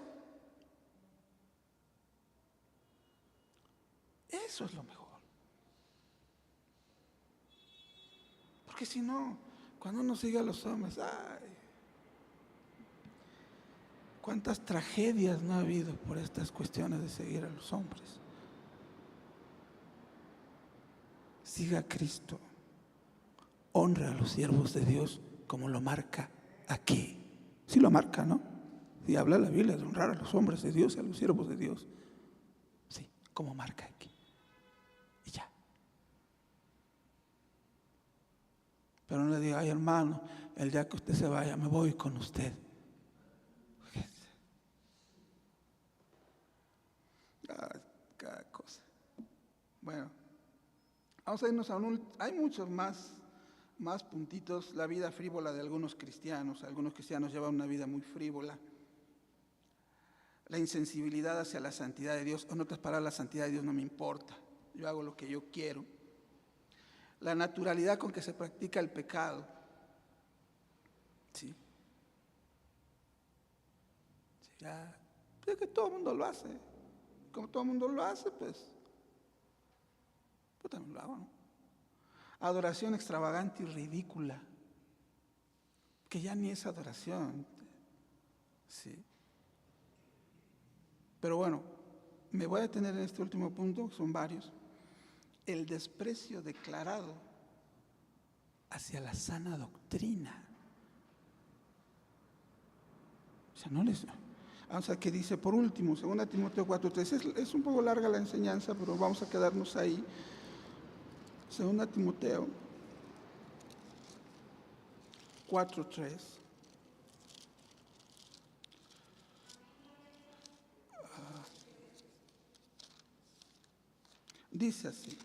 Eso es lo mejor. Porque si no, cuando uno sigue a los hombres, ay, cuántas tragedias no ha habido por estas cuestiones de seguir a los hombres. Siga a Cristo, honra a los siervos de Dios como lo marca aquí. Sí lo marca, ¿no? Y habla la Biblia de honrar a los hombres de Dios y a los siervos de Dios. Sí, como marca aquí. Y ya. Pero no le diga, ay hermano, el día que usted se vaya, me voy con usted. Cada cosa. Bueno, vamos a irnos hay muchos más puntitos. La vida frívola de algunos cristianos llevan una vida muy frívola. La insensibilidad hacia la santidad de Dios, en otras palabras, la santidad de Dios no me importa, yo hago lo que yo quiero. La naturalidad con que se practica el pecado, sí, ya, es que todo el mundo lo hace, como todo el mundo lo hace, pues yo también lo hago, ¿no? Adoración extravagante y ridícula, que ya ni es adoración, sí. Pero bueno, me voy a detener en este último punto, son varios. El desprecio declarado hacia la sana doctrina. O sea, no les... Vamos a ver qué dice por último, 2 Timoteo 4:3. Es un poco larga la enseñanza, pero vamos a quedarnos ahí. 2 Timoteo 4:3. Dice así.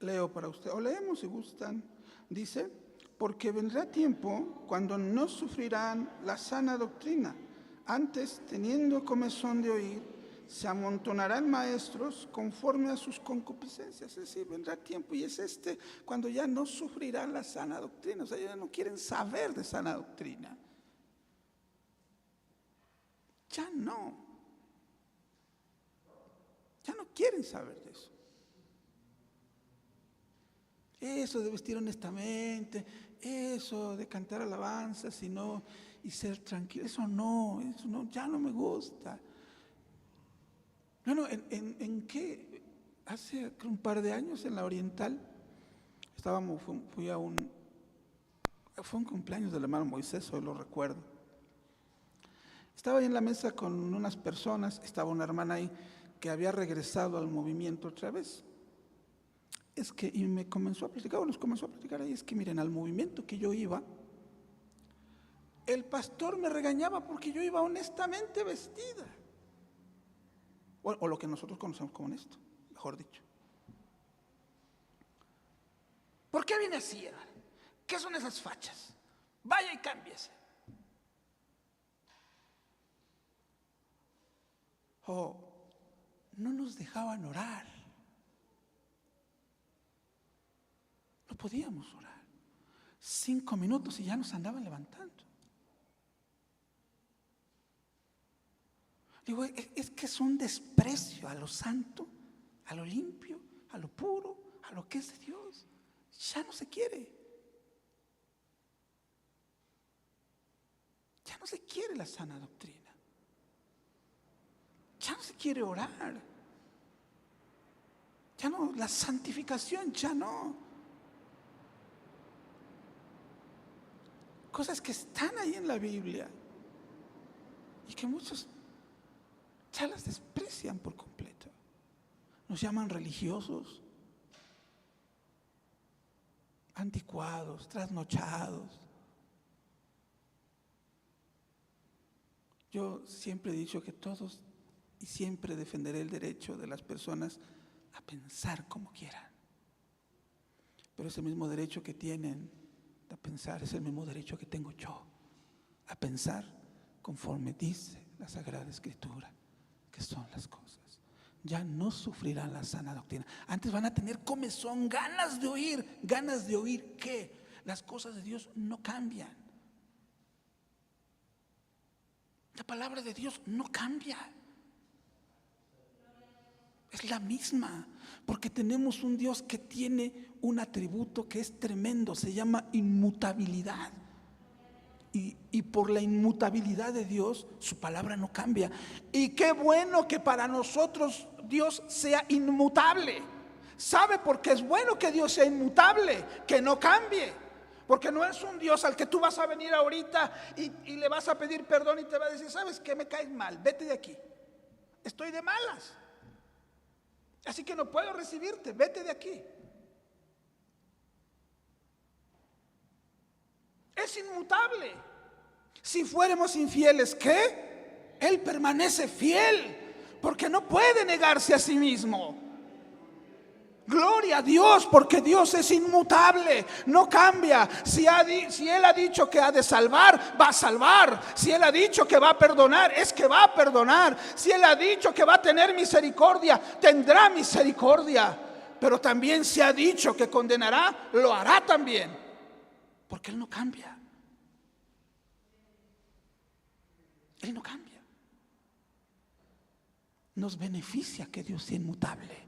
Leo para usted, o leemos si gustan. Dice, porque vendrá tiempo cuando no sufrirán la sana doctrina. Antes, teniendo comezón de oír, se amontonarán maestros conforme a sus concupiscencias. Es decir, vendrá tiempo, y es cuando ya no sufrirán la sana doctrina. O sea, ya no quieren saber de sana doctrina. Ya no quieren saber de eso. Eso de vestir honestamente, eso de cantar alabanzas y ser tranquilo, eso no, ya no me gusta. Bueno, ¿en qué? Hace un par de años en la Oriental fue un cumpleaños del hermano Moisés, hoy lo recuerdo. Estaba ahí en la mesa con unas personas, estaba una hermana ahí que había regresado al movimiento otra vez. Y nos comenzó a platicar ahí, es que miren, al movimiento que yo iba, el pastor me regañaba porque yo iba honestamente vestida. O lo que nosotros conocemos como honesto, mejor dicho. ¿Por qué viene así, hermano? ¿Qué son esas fachas? Vaya y cámbiese. No nos dejaban orar. No podíamos orar. 5 minutos y ya nos andaban levantando. Digo, es que es un desprecio a lo santo, a lo limpio, a lo puro, a lo que es de Dios. Ya no se quiere. Ya no se quiere la sana doctrina. Ya no se quiere orar. Ya no, la santificación, ya no. Cosas que están ahí en la Biblia y que muchos ya las desprecian por completo. Nos llaman religiosos, anticuados, trasnochados. Yo siempre he dicho que todos y siempre defenderé el derecho de las personas a pensar como quieran. Pero ese mismo derecho que tienen a pensar es el mismo derecho que tengo yo a pensar conforme dice la Sagrada Escritura, que son las cosas. Ya no sufrirán la sana doctrina. Antes van a tener comezón, ganas de oír que las cosas de Dios no cambian. La palabra de Dios no cambia. Es la misma, porque tenemos un Dios que tiene un atributo que es tremendo, se llama inmutabilidad. Y por la inmutabilidad de Dios, su palabra no cambia. Y qué bueno que para nosotros Dios sea inmutable. ¿Sabe por qué es bueno que Dios sea inmutable? Que no cambie. Porque no es un Dios al que tú vas a venir ahorita y le vas a pedir perdón y te va a decir: ¿sabes qué? Me caes mal, vete de aquí. Estoy de malas, así que no puedo recibirte, vete de aquí. Es inmutable. Si fuéramos infieles, ¿qué? Él permanece fiel, porque no puede negarse a sí mismo. Gloria a Dios, porque Dios es inmutable, no cambia. Si Él ha dicho que ha de salvar, va a salvar. Si Él ha dicho que va a perdonar, es que va a perdonar. Si Él ha dicho que va a tener misericordia, tendrá misericordia. Pero también si ha dicho que condenará, lo hará también. Porque Él no cambia. Él no cambia. Nos beneficia que Dios sea inmutable.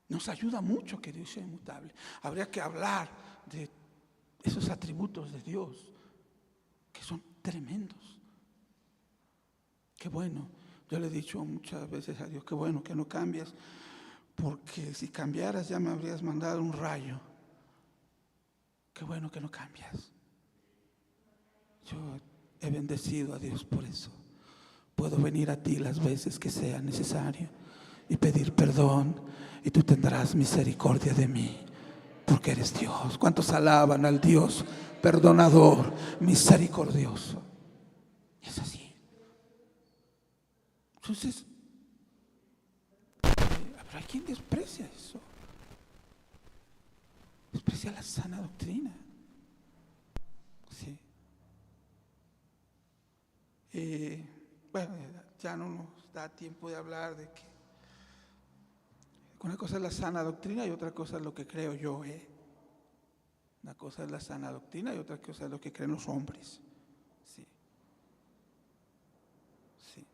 Nos ayuda mucho que Dios sea inmutable. Habría que hablar de esos atributos de Dios que son tremendos. Qué bueno. Yo le he dicho muchas veces a Dios: qué bueno que no cambias, porque si cambiaras ya me habrías mandado un rayo. Qué bueno que no cambias. Yo he bendecido a Dios por eso. Puedo venir a ti las veces que sea necesario y pedir perdón, y tú tendrás misericordia de mí, porque eres Dios. ¿Cuántos alaban al Dios perdonador, misericordioso? Es así. Entonces, habrá quien desprecia eso. Desprecia la sana doctrina. Sí. Bueno, ya no nos da tiempo de hablar de que una cosa es la sana doctrina y otra cosa es lo que creo yo. Una cosa es la sana doctrina y otra cosa es lo que creen los hombres. Sí. Sí.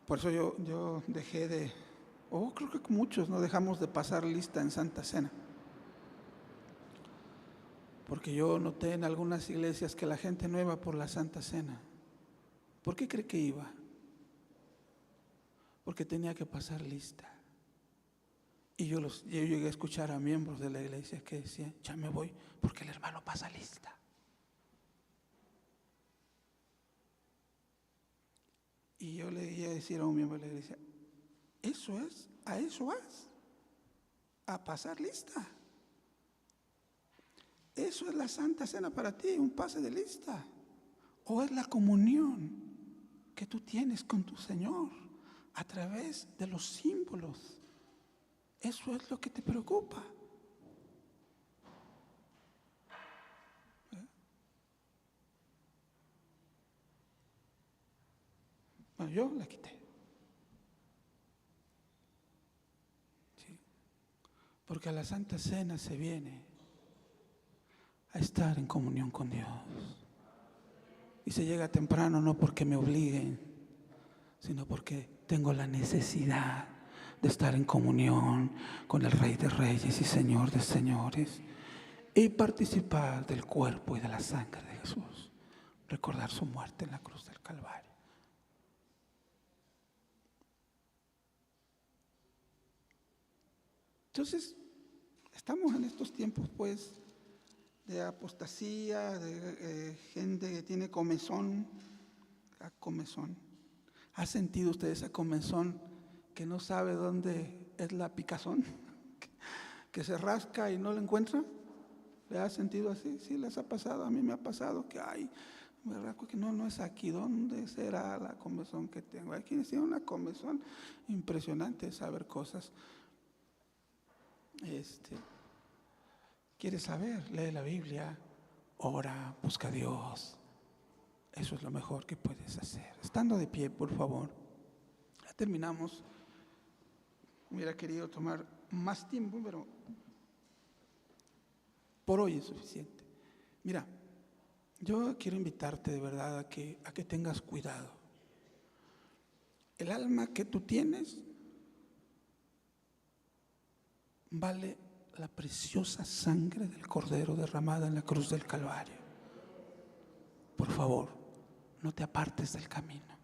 Por eso yo dejé de, creo que muchos no dejamos de pasar lista en Santa Cena. Porque yo noté en algunas iglesias que la gente no iba por la Santa Cena. ¿Por qué cree que iba? Porque tenía que pasar lista. Y yo llegué a escuchar a miembros de la iglesia que decían: ya me voy porque el hermano pasa lista. Y yo le iba a decir a un miembro de la iglesia: eso es, a eso vas, a pasar lista. ¿Eso es la Santa Cena para ti, un pase de lista? ¿O es la comunión que tú tienes con tu Señor a través de los símbolos? Eso es lo que te preocupa. Bueno, yo la quité. Sí. Porque a la Santa Cena se viene a estar en comunión con Dios. Y se llega temprano no porque me obliguen, sino porque tengo la necesidad de estar en comunión con el Rey de Reyes y Señor de Señores, y participar del cuerpo y de la sangre de Jesús, recordar su muerte en la cruz del Calvario. Entonces, estamos en estos tiempos, pues, de apostasía, de gente que tiene comezón. ¿Ha sentido usted esa comezón que no sabe dónde es la picazón? Que se rasca y no la encuentra. ¿Le has sentido así? Sí, les ha pasado. A mí me ha pasado que ¿verdad? Que no es aquí. ¿Dónde será la comezón que tengo? Hay quienes tienen una comezón impresionante de saber cosas. ¿Quieres saber? Lee la Biblia, ora, busca a Dios. Eso es lo mejor que puedes hacer. Estando de pie, por favor. Ya terminamos. Hubiera querido tomar más tiempo, pero por hoy es suficiente. Mira, yo quiero invitarte de verdad a que tengas cuidado. El alma que tú tienes vale la preciosa sangre del Cordero derramada en la cruz del Calvario. Por favor, no te apartes del camino.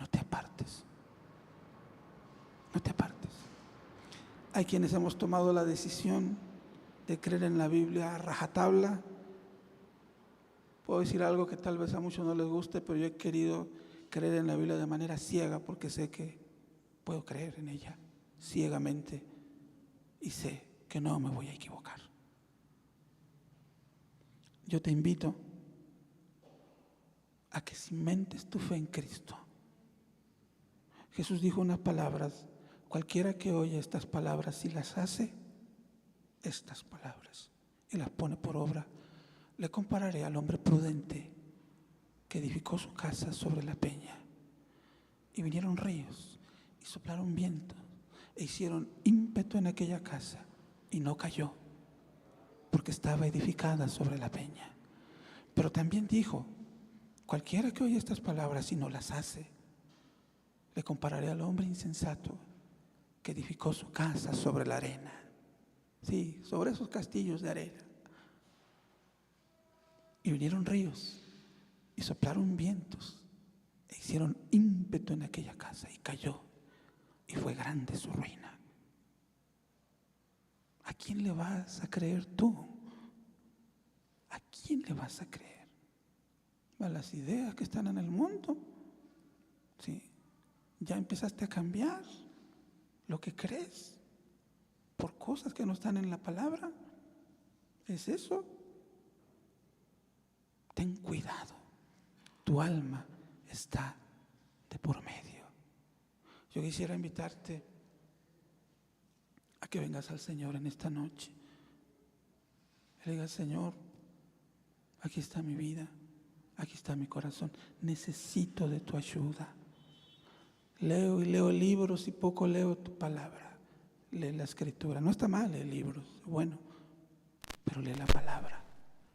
No te apartes. No te apartes. Hay quienes hemos tomado la decisión de creer en la Biblia a rajatabla. Puedo decir algo que tal vez a muchos no les guste, pero yo he querido creer en la Biblia de manera ciega porque sé que puedo creer en ella ciegamente y sé que no me voy a equivocar. Yo te invito a que cimentes tu fe en Cristo. Jesús dijo unas palabras: cualquiera que oye estas palabras y las hace, estas palabras, y las pone por obra, le compararé al hombre prudente que edificó su casa sobre la peña. Y vinieron ríos y soplaron vientos e hicieron ímpetu en aquella casa, y no cayó, porque estaba edificada sobre la peña. Pero también dijo: cualquiera que oye estas palabras y no las hace, le compararé al hombre insensato que edificó su casa sobre la arena. Sí, sobre esos castillos de arena. Y vinieron ríos y soplaron vientos e hicieron ímpetu en aquella casa, y cayó, y fue grande su ruina. ¿A quién le vas a creer tú? ¿A quién le vas a creer? ¿A las ideas que están en el mundo? Sí. ¿Ya empezaste a cambiar lo que crees por cosas que no están en la palabra? ¿Es eso? Ten cuidado. Tu alma está de por medio. Yo quisiera invitarte a que vengas al Señor en esta noche. Le digas: Señor, aquí está mi vida, aquí está mi corazón, necesito de tu ayuda. Leo y leo libros y poco leo tu palabra. Lee la Escritura. No está mal leer libros, bueno, pero lee la palabra,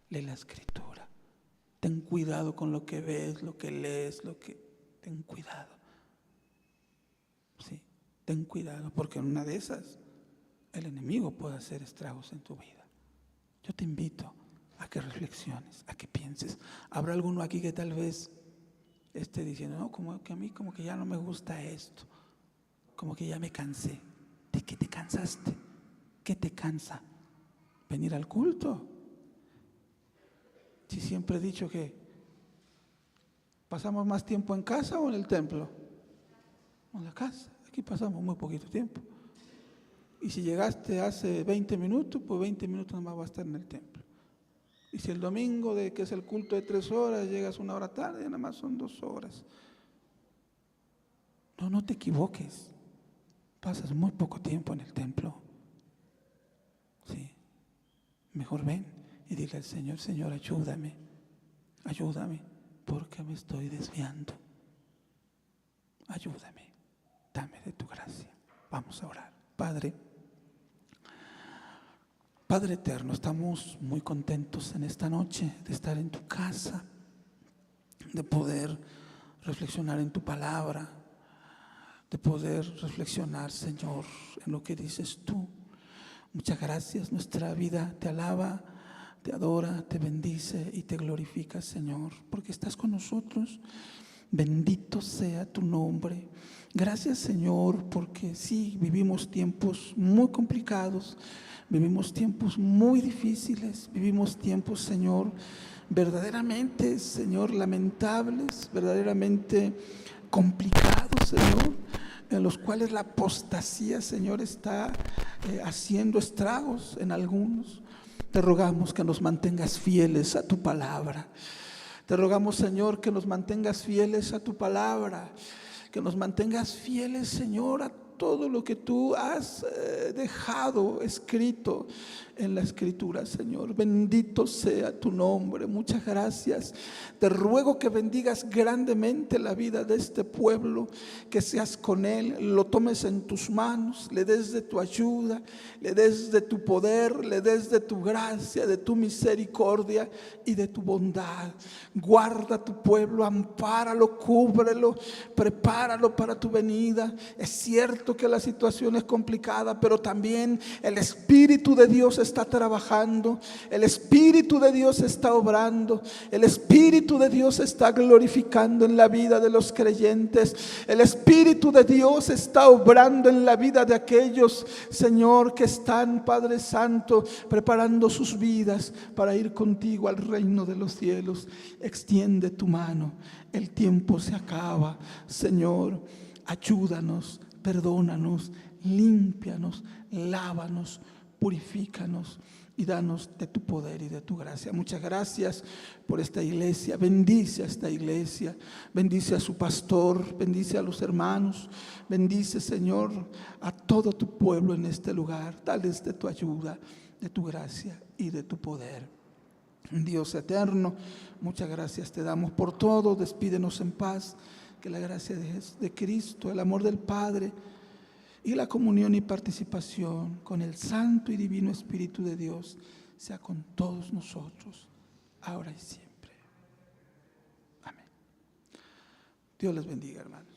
lee la Escritura. Ten cuidado con lo que ves, lo que lees, ten cuidado. Sí, ten cuidado, porque en una de esas el enemigo puede hacer estragos en tu vida. Yo te invito a que reflexiones, a que pienses. Habrá alguno aquí que tal vez esté diciendo: no, como que a mí como que ya no me gusta esto, como que ya me cansé. ¿De qué te cansaste? ¿Qué te cansa? ¿Venir al culto? Si siempre he dicho que pasamos más tiempo en casa o en el templo. En la casa. Aquí pasamos muy poquito tiempo. Y si llegaste hace 20 minutos, pues 20 minutos nomás va a estar en el templo. Y si el domingo, que es el culto de 3 horas, llegas 1 hora tarde, nada más son 2 horas. No te equivoques. Pasas muy poco tiempo en el templo. Sí. Mejor ven y dile al Señor: Señor, ayúdame, porque me estoy desviando. Ayúdame, dame de tu gracia. Vamos a orar. Padre eterno, estamos muy contentos en esta noche de estar en tu casa, de poder reflexionar en tu palabra, de poder reflexionar, Señor, en lo que dices tú. Muchas gracias. Nuestra vida te alaba, te adora, te bendice y te glorifica, Señor, porque estás con nosotros. Bendito sea tu nombre. Gracias, Señor, porque sí, vivimos tiempos muy complicados, vivimos tiempos muy difíciles, vivimos tiempos, Señor, verdaderamente, Señor, lamentables, verdaderamente complicados, Señor, en los cuales la apostasía, Señor, está haciendo estragos en algunos. Te rogamos que nos mantengas fieles a tu palabra. Te rogamos, Señor, que nos mantengas fieles a tu palabra, que nos mantengas fieles, Señor, a todo lo que tú has dejado escrito en la Escritura, Señor. Bendito sea tu nombre. Muchas gracias. Te ruego que bendigas grandemente la vida de este pueblo, que seas con él, lo tomes en tus manos, le des de tu ayuda, le des de tu poder, le des de tu gracia, de tu misericordia y de tu bondad. Guarda a tu pueblo, ampáralo, cúbrelo, prepáralo para tu venida. Es cierto que la situación es complicada, pero también el Espíritu de Dios está trabajando, el Espíritu de Dios está obrando, el Espíritu de Dios está glorificando en la vida de los creyentes, el Espíritu de Dios está obrando en la vida de aquellos, Señor, que están, Padre Santo, preparando sus vidas para ir contigo al reino de los cielos. Extiende tu mano, el tiempo se acaba, Señor, ayúdanos, perdónanos, límpianos, lávanos, purifícanos y danos de tu poder y de tu gracia. Muchas gracias por esta iglesia. Bendice a esta iglesia, bendice a su pastor, bendice a los hermanos, bendice, Señor, a todo tu pueblo en este lugar. Dales de tu ayuda, de tu gracia y de tu poder. Dios eterno, muchas gracias te damos por todo. Despídenos en paz. Que la gracia de Cristo, el amor del Padre y la comunión y participación con el Santo y Divino Espíritu de Dios sea con todos nosotros, ahora y siempre. Amén. Dios les bendiga, hermanos.